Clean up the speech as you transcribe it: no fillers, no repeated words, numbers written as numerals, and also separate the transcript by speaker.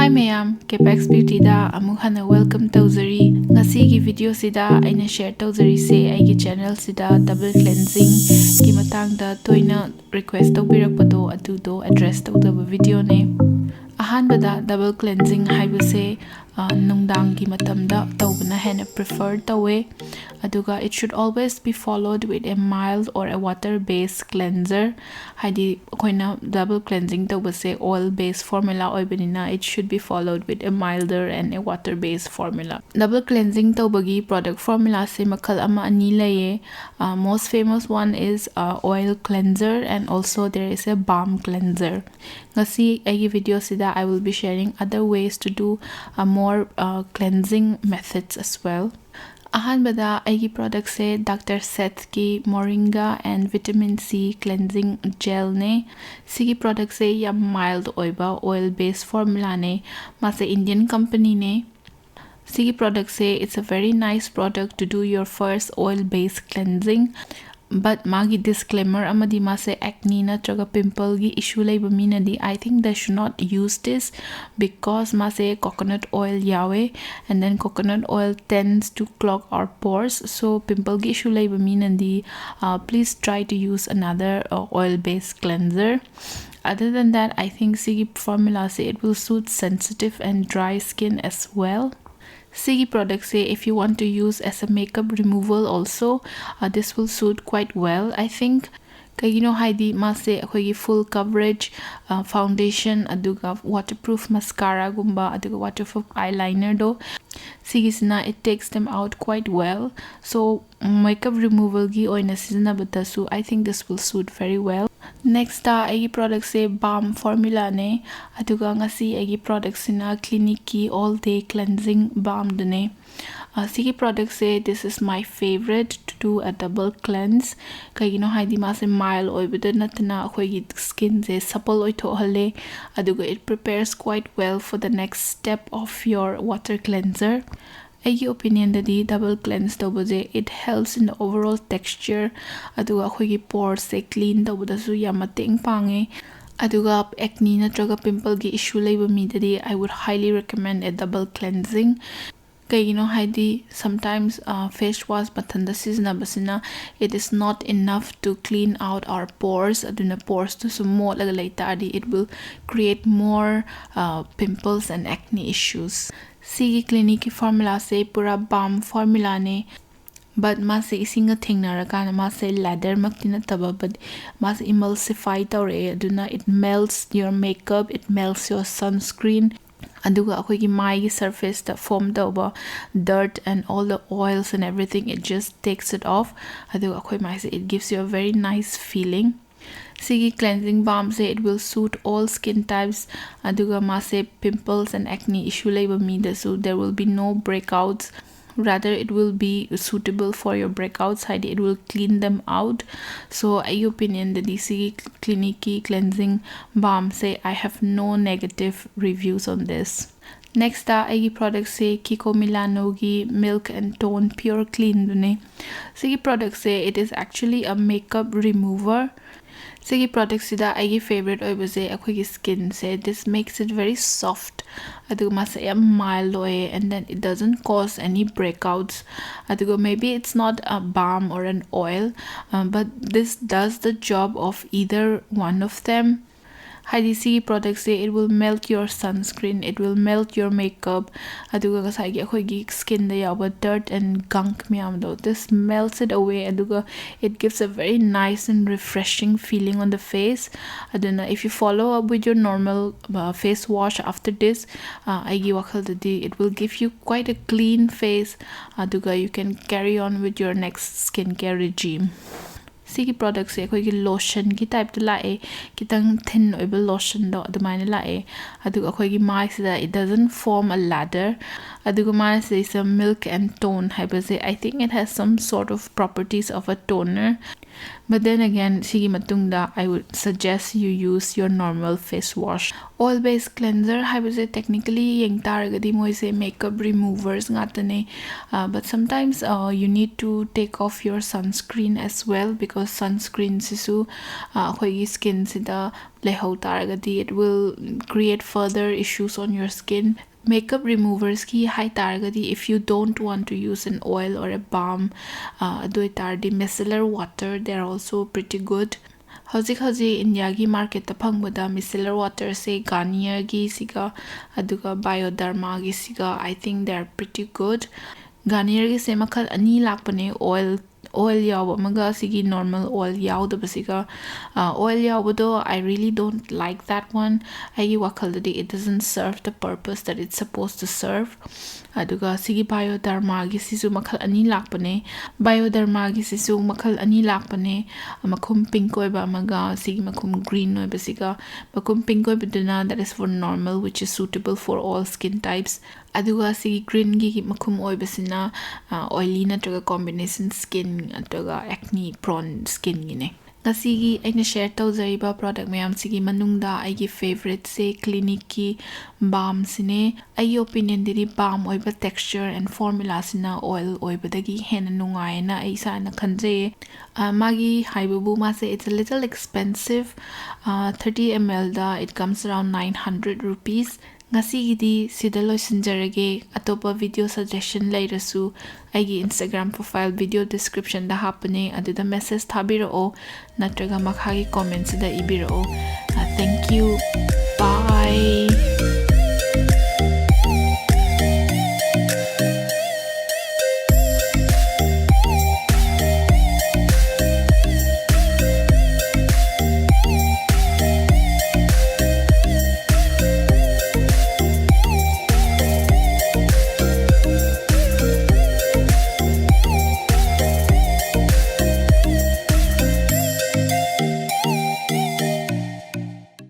Speaker 1: Hi mayam, Capex Beauty da amuk hana welcome tawzari. Ngasi gi video sida aina share tawzari se aigi channel sida double cleansing ki matang da toina request tawbirakpado adudo address tawdaba video ne. Ahanbada double cleansing haibase nungdang gi matamda tawbana hena prefer tawe. Aduga it should always be followed with a mild or a water based cleanser. Haidi koina double cleansing tawbase oil based formula oibanina it should be followed with a milder and a water based formula. Double cleansing tawbagi product formula se makal ama ani laye. Most famous one is oil cleanser and also there is a balm cleanser. Ngasi aigi video sida I will be sharing other ways to do more cleansing methods as well. Ahanbada aigi product se Dr. Seth ki Moringa and Vitamin C cleansing gel ne. Sigi product se yam mild oiba oil based formula ne. Mase Indian company ne. Sigi product say it's a very nice product to do your first oil based cleansing. But magi disclaimer amadi mase acne natraga pimple gi issue laiba minadi I think they should not use this because mase coconut oil yawe and then coconut oil tends to clog our pores, so pimple gi issue laiba minadi please try to use another oil based cleanser. Other than that, I think Sigi formula say it will suit sensitive and dry skin as well. Sigi products say if you want to use as a makeup removal also, this will suit quite well I think. Kagino haidi mase akogi full coverage foundation aduga waterproof mascara gumba aduga waterproof eyeliner do. Sigisna it takes them out quite well. So makeup removal gi oina sizinabata so I think this will suit very well. Next aigi product say balm formula ne aduga ngasi aigi product sina Clinique ki all day cleansing balm dene. Sigi product say this is my favorite to do a double cleanse. Kagino haidi mase mild oibada natana akoigi skin se supple oito hale aduga it prepares quite well for the next step of your water cleanser. Aigi opinion dadi double cleanse tawbaje it helps in the overall texture aduga akoigi pores se clean tawbada su yamateng pange. Aduga acne natraga pimple gi issue laiba mi dadi I would highly recommend a double cleansing. Kagino haidi sometimes face wash matanda sizinabasina it is not enough to clean out our pores aduna pores to sumo laga laitadi it will create more pimples and acne issues. Sigi Clinique formula se pura balm formula ne. But mase isinga thingnaraka mase ladder maktina taba but mase emulsify tawre aduna it melts your makeup, it melts your sunscreen. Aduga akoigi mai surface that formed over dirt and all the oils and everything it just takes it off. Aduga akoi mai it gives you a very nice feeling. Sigi cleansing balm say it will suit all skin types. Aduga mase pimples and acne issue laiba mida so there will be no breakouts. Rather it will be suitable for your breakouts. It will clean them out. So I opinion the DC Clinique cleansing balm say I have no negative reviews on this. Next aigi product say Kiko Milano gi milk and tone pure clean dune. Sigi product say it is actually a makeup remover. Sigi products sida aigi favorite oibase akoigi skin say this makes it very soft aduga masa mild oy and then it doesn't cause any breakouts. Aduga maybe it's not a balm or an oil but this does the job of either one of them. Sigi products say it will melt your sunscreen, it will melt your makeup. Aduga kasagi akoigi skin da yawa dirt and gunk miyam do. This melts it away. Aduga it gives a very nice and refreshing feeling on the face. Aduna if you follow up with your normal face wash after this, aigi wakal dadi it will give you quite a clean face. Aduga you can carry on with your next skincare regime. Sigi products say akoigi lotion ki type to lae kitang thin oiba lotion do adumaina lae aduga akoigi mai sida it doesn't form a ladder. Aduga mai is a milk and tone haibase I think it has some sort of properties of a toner. But then again, sigi matungda I would suggest you use your normal face wash. Oil based cleanser haibase technically yeng taragadi moise makeup removers ngatane but sometimes you need to take off your sunscreen as well because sunscreen sisu akoigi skin sida ꯂꯩꯍꯧ ꯇꯥꯔꯒꯗꯤ it will create further issues on your skin. Makeup removers ki hai taragadi, if you don't want to use an oil or a balm, adu tardi micellar water, they are also pretty good. Hauzik India gi market ta phangboda micellar water se Garnier gi siga aduga Bioderma gi siga, I think they are pretty good. Garnier gi se makhal ani lakpane, oil yawa maga sigi normal oil yaw da basiga. Oil yawado I really don't like that one. Agi wakaldadi it doesn't serve the purpose that it's supposed to serve. Aduga sigi Bioderma gi sisu makhal ani lakpane. Bioderma gi sisu makhal ani lakpane. Makum pink oiba maga sigi makum green oiba siga. Makum pink oiba duna, that is for normal, which is suitable for all skin types. Aduga sigi green gi makum oiba sina oily natraga combination skin natraga acne prone skin gine. Ngasigi aina share tawzariba product mayam sigi manungda aigi favorite se Clinique ki balm sine. Aigi opinion diri balm oiba texture and formula sina oil oiba dagi hena nungai na ai sa na khanje. Magi haibubu ma se it's a little expensive. 30 ml da it comes around 900 rupees. Ngasigidi sida loisinjarage. Atopa video suggestion lairasu aigi Instagram profile video description da hapane aduda message thabirao natraga makhagi comments da ibirao. Thank you.